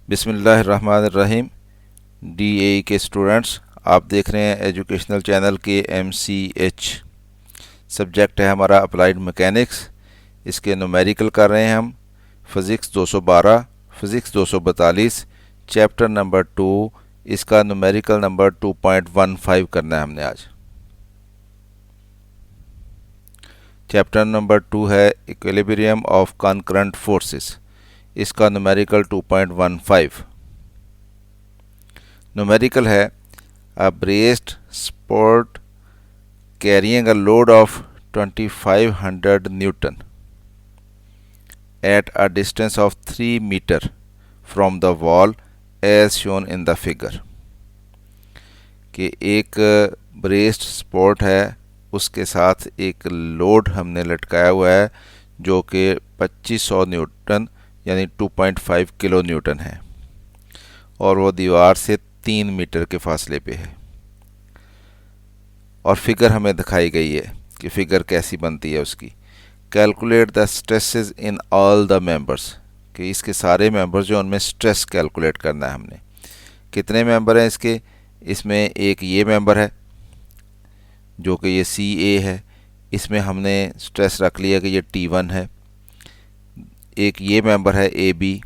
बिस्मिल्लाहिर्रहमानिर्रहीम। DAE के students, आप देख रहे हैं एजुकेशनल चैनल के MCH। सब्जेक्ट है हमारा अप्लाइड मैकेनिक्स। इसके न्यूमेरिकल कर रहे हैं हम। Physics 212, physics 242, chapter number 2। इसका न्यूमेरिकल नंबर 2.15 करना है हमने आज। चैप्टर नंबर 2 है इक्विलिब्रियम ऑफ कॉन्करेंट फोर्सेस। इसका न्यूमेरिकल 2.15। न्यूमेरिकल है a braced sport carrying a load of 2500 Newton at a distance of 3 meter from the wall as shown in the figure। कि एक braced sport है, उसके साथ एक load हमने लटकाया हुआ है जो कि 2500 न्यूटन यानी 2.5 किलो न्यूटन है और वो दीवार से 3 मीटर के फासले पे है। और फिगर हमें दिखाई गई है कि फिगर कैसी बनती है उसकी। Calculate the stresses in all the members, कि इसके सारे मेंबर्स जो उनमें स्ट्रेस कैलकुलेट करना है हमने। कितने मेंबर हैं इसके? इसमें एक ये मेंबर है जो कि ये CA है, इसमें हमने स्ट्रेस रख लिया कि ये T1 है। एक ये मेंबर है AB,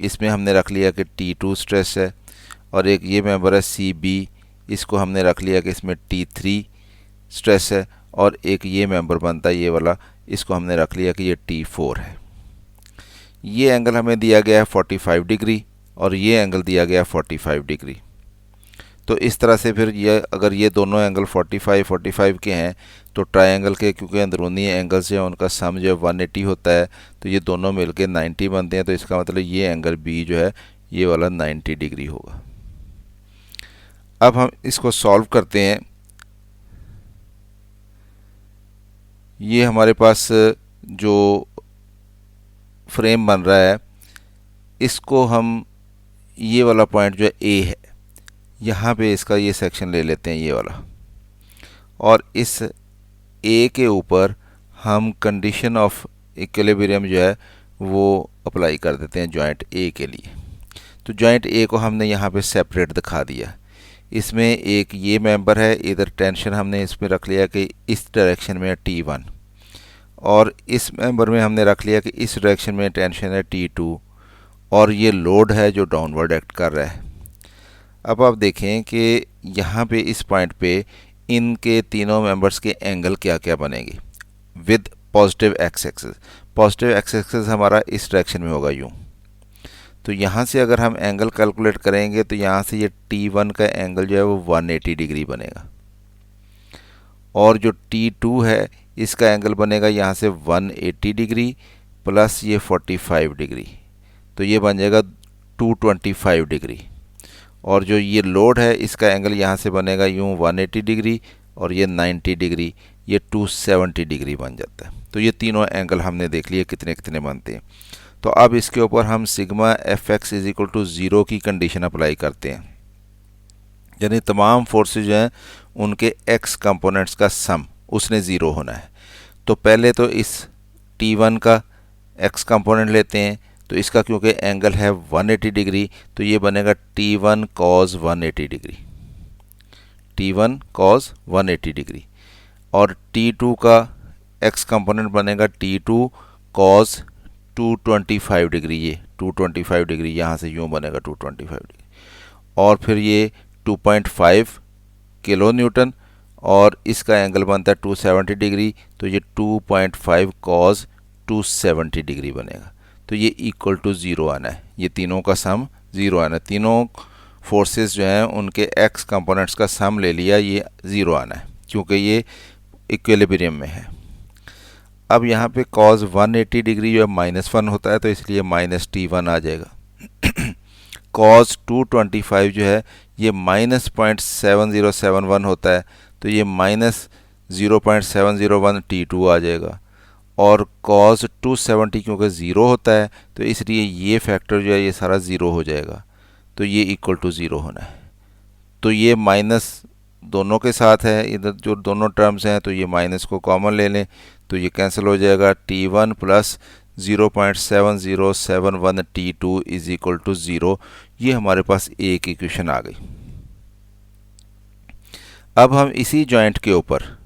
इसमें हमने रख लिया कि T2 स्ट्रेस है। और एक ये मेंबर है CB, इसको हमने रख लिया कि इसमें T3 स्ट्रेस है। और एक ये मेंबर बनता है ये वाला, इसको हमने रख लिया कि ये T4 है। ये एंगल हमें दिया गया है 45 डिग्री और ये एंगल दिया गया है 45 डिग्री। तो इस तरह से फिर ये अगर ये दोनों एंगल 45 के हैं तो ट्रायंगल के, क्योंकि अंदरूनी एंगल्स जो है उनका सम जो है 180 होता है, तो ये दोनों मिलके 90 बनते हैं। तो इसका मतलब ये एंगल B जो है ये वाला 90 डिग्री होगा। अब हम इसको सॉल्व करते हैं। ये हमारे पास जो फ्रेम बन रहा है, इसको हम ये वाला पॉइंट जो है A है, यहाँ पे इसका ये सेक्शन ले लेते हैं ये वाला, और इस A के ऊपर हम कंडीशन ऑफ इक्विलिब्रियम जो है वो अप्लाई कर देते हैं जॉइंट A के लिए। तो जॉइंट A को हमने यहाँ पे सेपरेट दिखा दिया। इसमें एक ये मेंबर है, इधर टेंशन हमने इसमें रख लिया कि इस डायरेक्शन में है T1, और इस मेंबर में हमने रख लिया कि इस डायरेक्शन में टेंशन है T2, और ये लोड है जो डाउनवर्ड एक्ट कर रहा है। अब आप देखें कि यहाँ पे इस पॉइंट पे इनके तीनों मेंबर्स के एंगल क्या क्या बनेंगे with positive x axis. Positive x axis हमारा इस डायरेक्शन में होगा यूँ। तो यहाँ से अगर हम एंगल कैलकुलेट करेंगे तो यहाँ से ये T1 का एंगल जो है वो 180 डिग्री बनेगा, और जो T2 है इसका एंगल बनेगा यहाँ से 180 डिग्री प्लस ये 45 डिग्री, तो ये बन जाएगा 225 डिग्री। और जो ये लोड है इसका एंगल यहाँ से बनेगा यूँ 180 डिग्री और ये 90 डिग्री, ये 270 डिग्री बन जाता है। तो ये तीनों एंगल हमने देख लिए कितने कितने बनते हैं। तो अब इसके ऊपर हम sigma Fx is equal to 0 की कंडीशन अप्लाई करते हैं, यानी तमाम फोर्सेज जो हैं उनके x कंपोनेंट्स का सम उसने 0 होना है। तो पहले तो इस T1 का x कंपोनेंट लेते हैं, तो इसका क्योंकि एंगल है 180 डिग्री तो ये बनेगा T1 cos 180 degree, T1 cos 180 degree. और T2 का x कंपोनेंट बनेगा T2 cos 225 डिग्री, ये 225 डिग्री यहाँ से यूँ बनेगा 225 डिग्री। और फिर ये 2.5 किलो न्यूटन और इसका एंगल बनता है 270 डिग्री, तो ये 2.5 cos 270 डिग्री बनेगा। तो ये इक्वल टू 0 आना है, ये तीनों का सम 0 आना है। तीनों फोर्सेस जो हैं उनके x कंपोनेंट्स का सम ले लिया, ये 0 आना है क्योंकि ये इक्विलिब्रियम में है। अब यहाँ पे cos 180 डिग्री जो है -1 होता है, तो इसलिए -T1 आ जाएगा। cos 225 जो है ये -0.7071 होता है, तो ये -0.701 T2 आ जाएगा। और cos 270 क्योंकि 0 होता है तो इसलिए ये फैक्टर जो है ये सारा 0 हो जाएगा, तो ये इक्वल टू 0 होना है। तो ये माइनस दोनों के साथ है, इधर जो दोनों टर्म्स हैं तो ये माइनस को कॉमन ले लें तो ये कैंसिल हो जाएगा। T1 plus 0.7071 T2 is equal to 0। ये हमारे पास एक इक्वेशन आ गई। अब हम इसी जॉइंट के ऊपर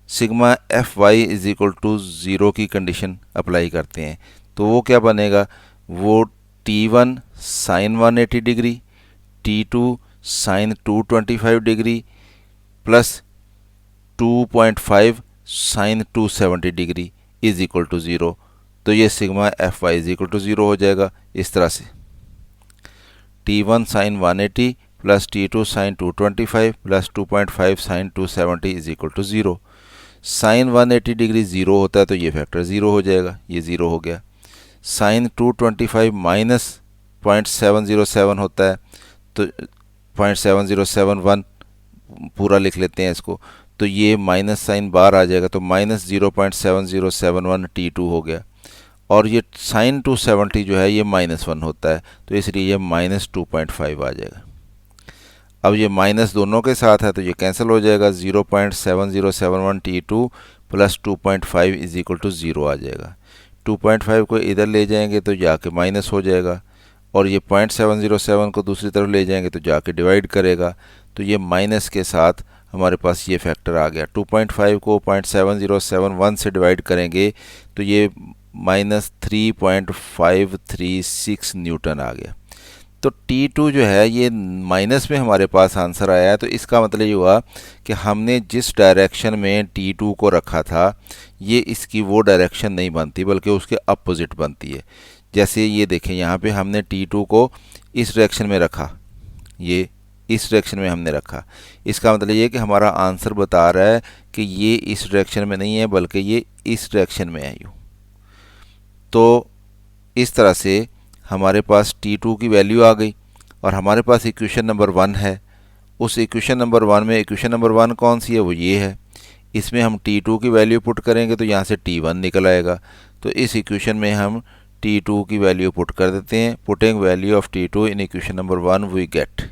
sigma F Y is equal to 0 की कंडीशन अप्लाई करते हैं। तो वो क्या बनेगा, वो T1 sine 180 degree, T2 sine 225 degree plus 2.5 sine 270 degree is equal to 0। तो ये sigma F Y is equal to 0 हो जाएगा इस तरह से। T1 sine 180 plus T2 sine 225 plus 2.5 sine 270 is equal to 0। Sine 180 degree 0 होता है तो ये फैक्टर 0 हो जाएगा, ये 0 हो गया। साइन 225 माइनस 0.707 होता है तो 0.7071 पूरा लिख लेते हैं इसको, तो ये माइनस साइन बाहर आ जाएगा तो माइनस 0.7071 T2 हो गया। और ये साइन 270 जो है ये -1 होता है तो इसलिए ये -2.5 आ जाएगा। अब ये माइनस दोनों के साथ है तो ये कैंसिल हो जाएगा, 0.7071 T2 plus 2.5 is equal to 0 आ जाएगा। 2.5 को इधर ले जाएंगे तो जाके माइनस हो जाएगा और ये 0.707 को दूसरी तरफ ले जाएंगे तो जाके डिवाइड करेगा, तो ये माइनस के साथ हमारे पास ये फैक्टर आ गया। 2.5 को 0.7071 से डिवाइड करेंगे तो ये -3.536 न्यूटन आ गया। तो T2 जो है ये माइनस में हमारे पास आंसर आया है। तो इसका मतलब ये हुआ कि हमने जिस डायरेक्शन में T2 को रखा था ये इसकी वो डायरेक्शन नहीं बनती बल्कि उसके अपोजिट बनती है। जैसे ये देखें यहाँ पे हमने T2 को इस डायरेक्शन में रखा, ये इस डायरेक्शन में हमने रखा, इसका मतलब ये कि हमारा आंसर बता रहा है कि ये इस डायरेक्शन में नहीं है बल्कि ये इस डायरेक्शन में है यूँ। तो इस तरह से हमारे पास T2 की वैल्यू आ गई और हमारे पास इक्वेशन नंबर 1 है। उस इक्वेशन नंबर 1 में इक्वेशन नंबर 1 कौन सी है, वो ये है। इसमें हम T2 की वैल्यू पुट करेंगे तो यहाँ से T1 निकल आएगा। तो इस इक्वेशन में हम T2 की वैल्यू पुट कर देते हैं। Putting value of T2 in equation number 1 we get,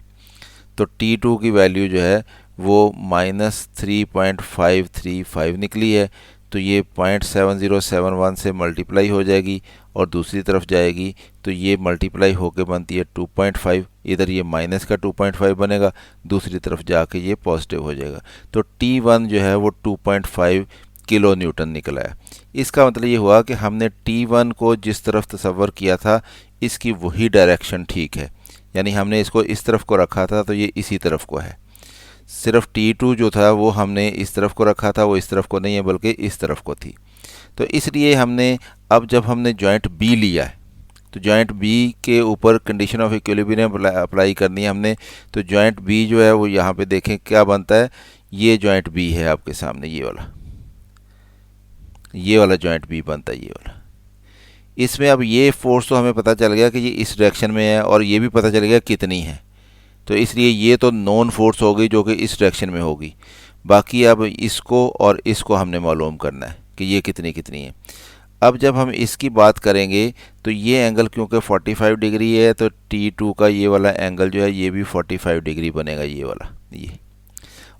तो T2 की वैल्यू जो है वो -3.535 निकली है। तो ये 0.7071 से मल्टीप्लाई हो जाएगी और दूसरी तरफ जाएगी तो ये मल्टीप्लाई होके बनती है 2.5। इधर ये माइनस का 2.5 बनेगा, दूसरी तरफ जाके ये पॉजिटिव हो जाएगा। तो T1 जो है वो 2.5 किलो न्यूटन निकला है। इसका मतलब ये हुआ कि हमने T1 को जिस तरफ तसव्वुर किया था इसकी वही डायरेक्शन ठीक है, यानी हमने इसको इस तरफ को रखा था तो ये इसी तरफ को है। सिर्फ T2 जो था वो हमने इस तरफ को रखा था, वो इस तरफ को नहीं है बल्कि इस तरफ को थी। तो इसलिए हमने अब जब हमने जॉइंट B लिया है तो जॉइंट B के ऊपर कंडीशन ऑफ इक्विलिब्रियम अप्लाई करनी है हमने। तो जॉइंट B जो है वो यहाँ पे देखें क्या बनता है, ये जॉइंट B है आपके सामने, ये वाला जॉइंट B बनता है, ये वाला। इसमें अब ये फोर्स तो हमें पता चल गया कि ये इस डायरेक्शन में है और ये भी पता चल गया कितनी है, तो इसलिए ये तो नॉन फोर्स हो गई जो कि इस डायरेक्शन में होगी। बाकी अब इसको और इसको हमने मालूम करना है कि ये कितनी कितनी है। अब जब हम इसकी बात करेंगे तो ये एंगल क्योंकि 45 डिग्री है तो T2 का ये वाला एंगल जो है ये भी 45 डिग्री बनेगा, ये वाला, ये।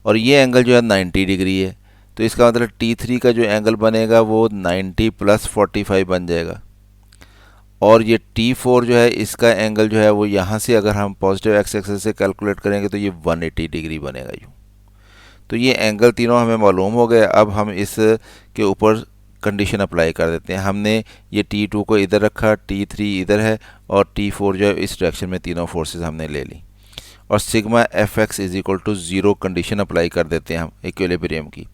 और ये एंगल जो है 90 डिग्री है तो इसका मतलब T3 का जो एंगल बनेगा वो 90 प्लस 45 बन जाएगा। और ये T4 जो है इसका एंगल जो है वो यहाँ से अगर हम पॉजिटिव एक्स एक्सिस से कैलकुलेट करेंगे तो ये 180 डिग्री बनेगा यूँ। तो ये एंगल तीनों हमें मालूम हो गए। अब हम इस के ऊपर कंडीशन अप्लाई कर देते हैं। हमने ये T2 को इधर रखा, T3 इधर है और T4 जो है इस डायरेक्शन में, तीनों फोर्सेस हमने ले ली और sigma F X is equal to 0 condition apply कर देते हैं हम इक्विलिब्रियम की।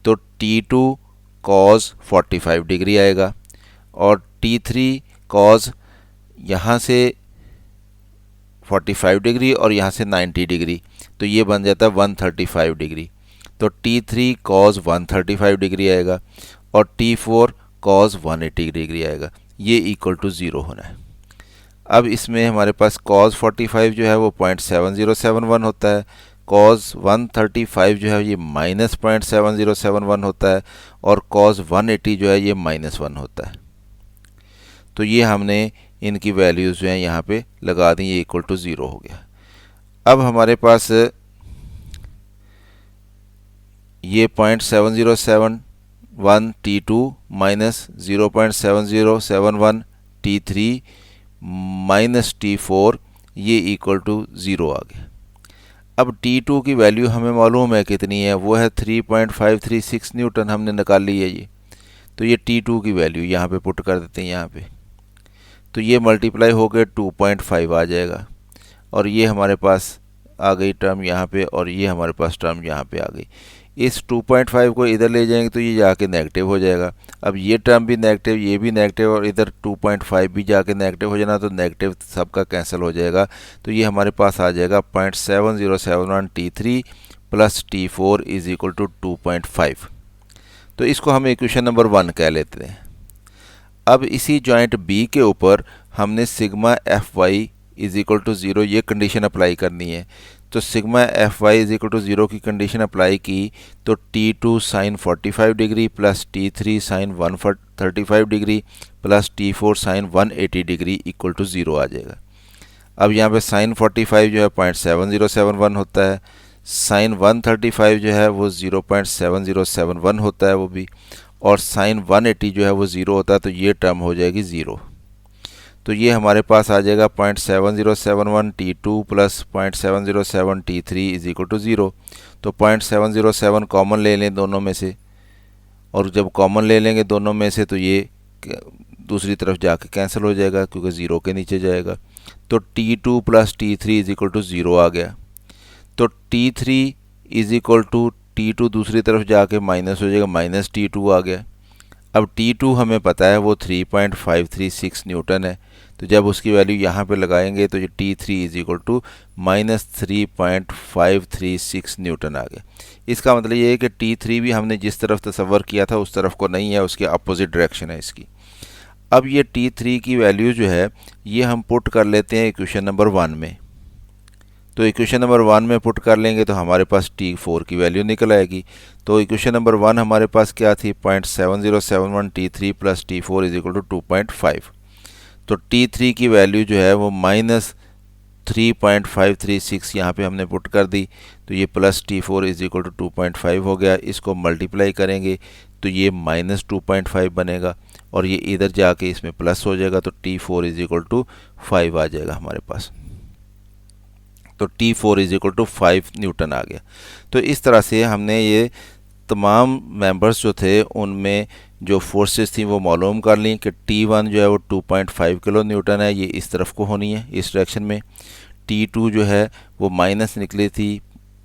तो T2 कॉज 45 डिग्री आएगा और T3 कॉज यहाँ से 45 डिग्री और यहाँ से 90 डिग्री, तो ये बन जाता है 135 डिग्री। तो T3 कॉज 135 डिग्री आएगा और T4 कॉज 180 डिग्री आएगा। ये इक्वल टू 0 होना है। अब इसमें हमारे पास कॉज 45 जो है वो 0.7071 होता है, कॉज 135 जो है ये -0.7071 होता है और कॉज 180 जो है ये -1 होता है। तो ये हमने इनकी वैल्यूज़ जो हैं यहाँ पे लगा दी, ये इक्वल टू 0 हो गया। अब हमारे पास ये 0.707 1 T2 minus 0.7071 T3 minus T4 ये इक्वल टू 0 आ गया। अब T2 की वैल्यू हमें मालूम है कितनी है, वो है 3.536 न्यूटन, हमने निकाल ली है ये। तो ये T2 की वैल्यू यहाँ पे पुट कर देते हैं यहाँ पे, तो ये मल्टीप्लाई हो गए 2.5 आ जाएगा, और ये हमारे पास आ गई टर्म यहाँ पे, और ये हमारे पास टर्म यहाँ पे आ गई। इस 2.5 को इधर ले जाएंगे तो ये जाके नेगेटिव हो जाएगा। अब ये टर्म भी नेगेटिव, ये भी नेगेटिव, और इधर 2.5 भी जाके नेगेटिव हो जाना, तो नेगेटिव सबका कैंसिल हो जाएगा। तो ये हमारे पास आ जाएगा 0.7071 T3 plus T4 is equal to 2.5। तो इसको हम इक्वेशन नंबर 1 कह लेते हैं। अब इसी जॉइंट बी के ऊपर हमने sigma F Y is equal to 0 ये कंडीशन अप्लाई करनी है। तो sigma F Y is equal to 0 की कंडीशन अप्लाई की तो T2 sine 45 degree plus T3 sine 135 degree plus T4 sine 180 degree equal to 0 आ जाएगा। अब यहाँ पे साइन 45 जो है 0.7071 होता है, साइन 135 जो है वो 0.7071 होता है वो भी, और साइन 180 जो है वो 0 होता है, तो ये टर्म हो जाएगी 0। तो ये हमारे पास आ जाएगा 0.7071 T2 plus 0.707 T3 is equal to 0। तो 0.707 कॉमन ले लें दोनों में से, और जब कॉमन ले लेंगे दोनों में से तो ये दूसरी तरफ जाके कैंसिल हो जाएगा क्योंकि 0 के नीचे जाएगा। तो T2 plus T3 is equal to 0 आ गया। तो T3 is equal to T2 दूसरी तरफ जाके माइनस हो जाएगा, माइनस T2 आ गया। अब T2 हमें पता है वो 3.536 न्यूटन है, तो जब उसकी वैल्यू यहाँ पे लगाएंगे तो ये T3 is equal to minus 3.536 newton आ गया। इसका मतलब ये है कि T3 भी हमने जिस तरफ तसव्वुर किया था उस तरफ को नहीं है, उसके अपोजिट डायरेक्शन है इसकी। अब ये T3 की वैल्यू जो है ये हम पुट कर लेते हैं इक्वेशन नंबर 1 में। तो इक्वेशन नंबर 1 में पुट कर लेंगे तो हमारे पास T4 की वैल्यू निकल आएगी। तो इक्वेशन नंबर 1 हमारे पास क्या थी, 0.7071 T3 plus T4 is equal to 2.5। तो T3 की वैल्यू जो है वो माइनस 3.536 यहाँ पे हमने पुट कर दी, तो ये plus T4 is equal to 2.5 हो गया। इसको मल्टीप्लाई करेंगे तो ये माइनस 2.5 बनेगा, और ये इधर जाके इसमें प्लस हो जाएगा, तो T4 इज इक्वल टू 5 आ जाएगा हमारे पास। तो T4 is equal to 5 newton आ गया। तो इस तरह से हमने ये तमाम मेंबर्स जो थे उनमें जो फोर्सेस थी वो मालूम कर ली कि T1 जो है वो 2.5 किलो न्यूटन है, ये इस तरफ को होनी है इस डायरेक्शन में। T2 जो है वो माइनस निकली थी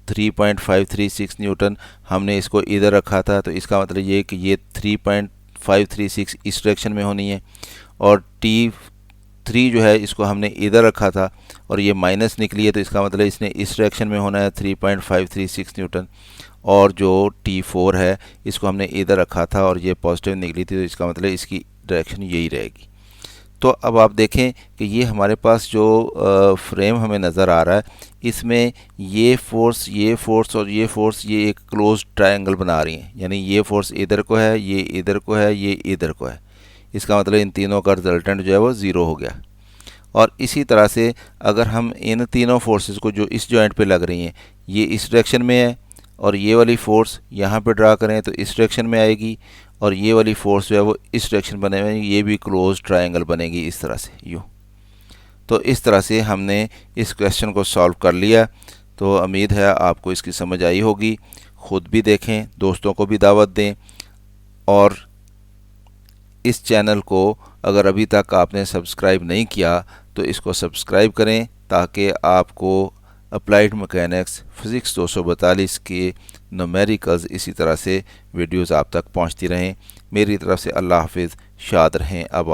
3.536 न्यूटन, हमने इसको इधर रखा था, तो इसका मतलब ये कि ये 3.536 इस डायरेक्शन में होनी है। और T3 जो है इसको हमने इधर रखा था और ये माइनस निकली है, तो इसका मतलब इसने इस डायरेक्शन में होना है 3.536 न्यूटन। और जो T4 है इसको हमने इधर रखा था और ये पॉजिटिव निकली थी, तो इसका मतलब इसकी डायरेक्शन यही रहेगी। तो अब आप देखें कि ये हमारे पास जो फ्रेम हमें नज़र आ रहा है इसमें ये फोर्स और ये फोर्स ये एक क्लोज ट्रायंगल बना रही हैं, यानी ये फोर्स इधर को है, ये इधर को है, ये इधर को है। इसका मतलब इन तीनों का रिजल्टेंट जो है वो 0 हो गया। और इसी तरह से अगर हम इन तीनों फोर्सेस को जो इस जॉइंट पे लग रही हैं ये इस डायरेक्शन में है, और ये वाली फोर्स यहाँ पे ड्रा करें तो इस डायरेक्शन में आएगी, और ये वाली फोर्स जो है वो इस डायरेक्शन बने हुए, ये भी क्लोज ट्रायंगल बनेगी इस तरह से यूँ। तो इस तरह से हमने इस क्वेश्चन को सॉल्व कर लिया। तो उम्मीद है आपको इसकी समझ आई होगी। ख़ुद भी देखें, दोस्तों को भी दावत दें, और इस चैनल को अगर अभी तक आपने सब्सक्राइब नहीं किया तो इसको सब्सक्राइब करें ताकि आपको अप्लाइड मैकेनिक्स फ़िज़िक्स 242 के न्यूमेरिकल्स इसी तरह से वीडियोज़ आप तक पहुंचती रहें। मेरी तरफ से अल्लाह हाफिज़, शाद रहें। अब